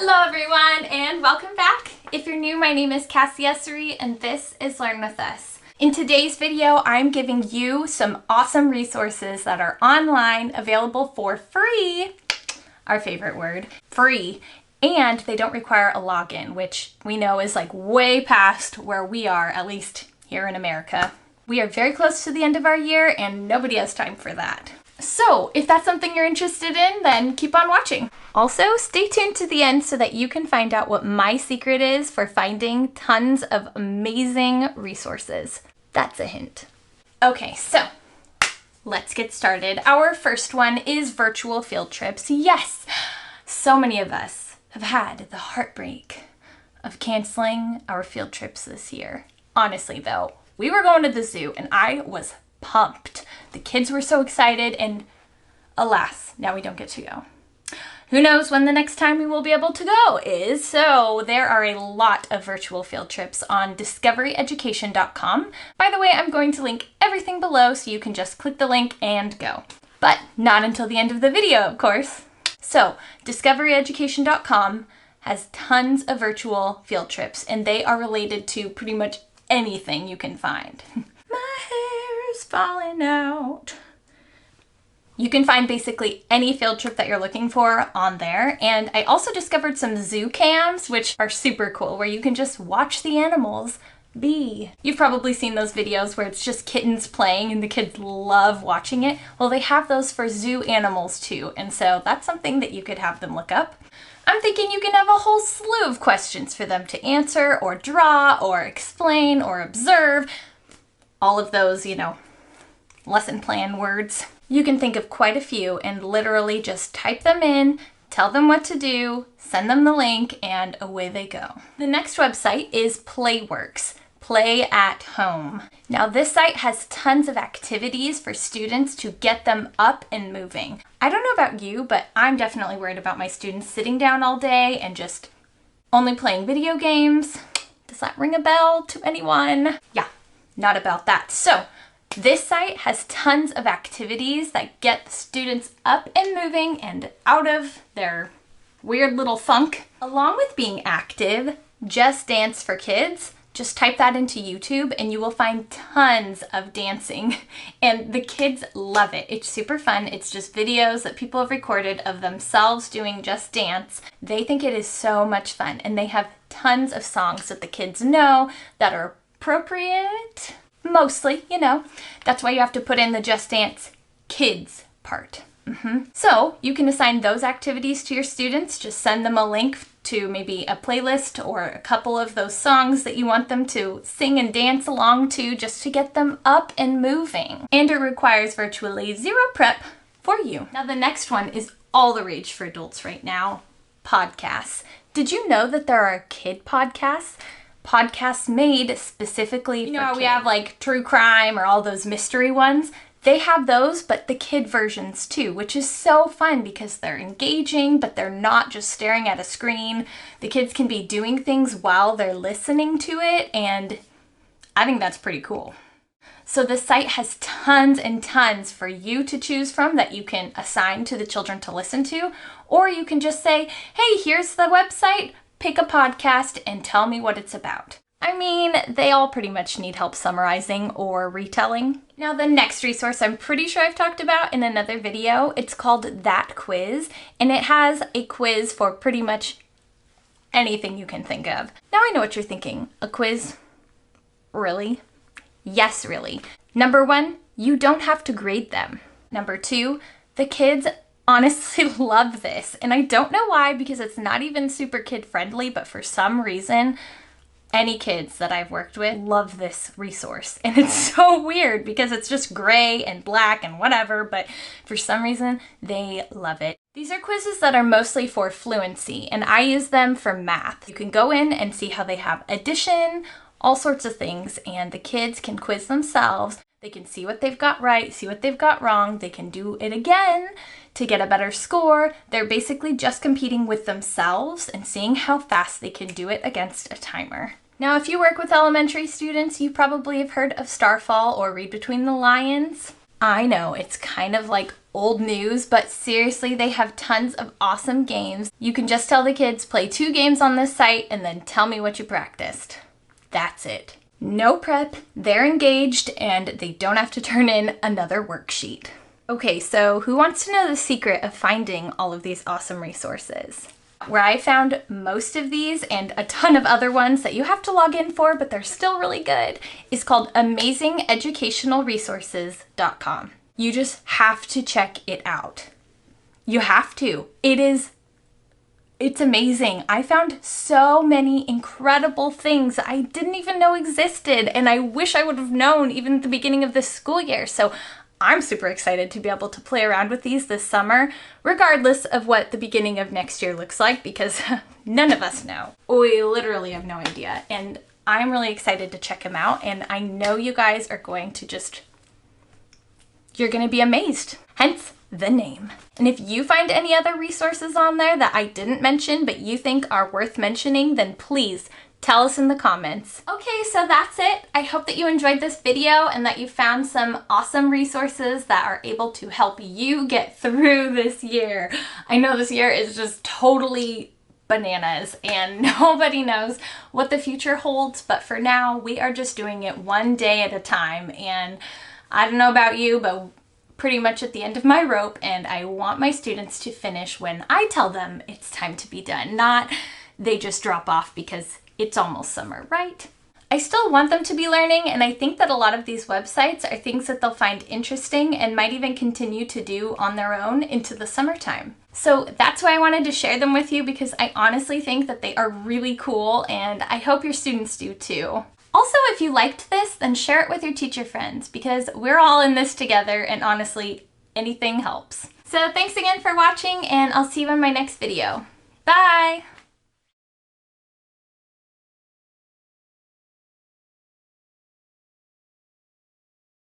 Hello everyone and welcome back. If you're new, my name is Cassie Essery and this is Learn With Us. In today's video, I'm giving you some awesome resources that are online, available for free, our favorite word, free, and they don't require a login, which we know is like way past where we are, at least here in America. We are very close to the end of our year and nobody has time for that. So if that's something you're interested in, then keep on watching. Also, stay tuned to the end so that you can find out what my secret is for finding tons of amazing resources. That's a hint. Okay, so let's get started. Our first one is virtual field trips. Yes, so many of us have had the heartbreak of canceling our field trips this year. Honestly though, we were going to the zoo and I was pumped. The kids were so excited and alas, now we don't get to go. Who knows when the next time we will be able to go is, so there are a lot of virtual field trips on discoveryeducation.com. By the way, I'm going to link everything below so you can just click the link and go. But not until the end of the video, of course. So discoveryeducation.com has tons of virtual field trips and they are related to pretty much anything you can find. My hair is falling out. You can find basically any field trip that you're looking for on there. And I also discovered some zoo cams, which are super cool, where you can just watch the animals be. You've probably seen those videos where it's just kittens playing and the kids love watching it. Well, they have those for zoo animals too. And so that's something that you could have them look up. I'm thinking you can have a whole slew of questions for them to answer or draw or explain or observe. All of those, lesson plan words. You can think of quite a few and literally just type them in, tell them what to do, send them the link, and away they go. The next website is Playworks, Play at Home. Now this site has tons of activities for students to get them up and moving. I don't know about you, but I'm definitely worried about my students sitting down all day and just only playing video games. Does that ring a bell to anyone? Yeah, not about that. So this site has tons of activities that get the students up and moving and out of their weird little funk. Along with being active, Just Dance for Kids, just type that into YouTube and you will find tons of dancing and the kids love it. It's super fun. It's just videos that people have recorded of themselves doing Just Dance. They think it is so much fun and they have tons of songs that the kids know that are appropriate. Mostly, that's why you have to put in the Just Dance Kids part. So you can assign those activities to your students. Just send them a link to maybe a playlist or a couple of those songs that you want them to sing and dance along to just to get them up and moving. And it requires virtually zero prep for you. Now the next one is all the rage for adults right now, podcasts. Did you know that there are kid podcasts? Podcasts made specifically for kids. We have like true crime or all those mystery ones. They have those, but the kid versions too, which is so fun because they're engaging, but they're not just staring at a screen. The kids can be doing things while they're listening to it, and I think that's pretty cool. So the site has tons and tons for you to choose from that you can assign to the children to listen to, or you can just say, hey, here's the website, pick a podcast and tell me what it's about. I mean, they all pretty much need help summarizing or retelling. Now the next resource I'm pretty sure I've talked about in another video. It's called That Quiz, and it has a quiz for pretty much anything you can think of. Now I know what you're thinking. A quiz? Really? Yes, really. Number one, you don't have to grade them. Number two, the kids honestly love this, and I don't know why because it's not even super kid friendly, but for some reason any kids that I've worked with love this resource. And it's so weird because it's just gray and black and whatever, but for some reason they love it. These are quizzes that are mostly for fluency and I use them for math. You can go in and see how they have addition, all sorts of things, and the kids can quiz themselves. They can see what they've got right, see what they've got wrong. They can do it again to get a better score. They're basically just competing with themselves and seeing how fast they can do it against a timer. Now, if you work with elementary students, you probably have heard of Starfall or Read Between the Lines. I know, it's kind of like old news, but seriously, they have tons of awesome games. You can just tell the kids, play 2 games on this site and then tell me what you practiced. That's it. No prep, they're engaged, and they don't have to turn in another worksheet. Okay, so who wants to know the secret of finding all of these awesome resources? Where I found most of these and a ton of other ones that you have to log in for, but they're still really good, is called AmazingEducationalResources.com. You just have to check it out. You have to. It's amazing. I found so many incredible things I didn't even know existed, and I wish I would have known even at the beginning of this school year. So I'm super excited to be able to play around with these this summer, regardless of what the beginning of next year looks like, because none of us know. We literally have no idea, and I'm really excited to check them out, and I know you guys are going to you're going to be amazed. Hence the name. And if you find any other resources on there that I didn't mention but you think are worth mentioning, then please tell us in the comments. Okay, so that's it. I hope that you enjoyed this video and that you found some awesome resources that are able to help you get through this year. I know this year is just totally bananas and nobody knows what the future holds, but for now we are just doing it one day at a time. And I don't know about you, but pretty much at the end of my rope, and I want my students to finish when I tell them it's time to be done, not they just drop off because it's almost summer, right? I still want them to be learning, and I think that a lot of these websites are things that they'll find interesting and might even continue to do on their own into the summertime. So that's why I wanted to share them with you, because I honestly think that they are really cool, and I hope your students do too. Also, if you liked this, then share it with your teacher friends, because we're all in this together, and honestly, anything helps. So thanks again for watching, and I'll see you in my next video. Bye!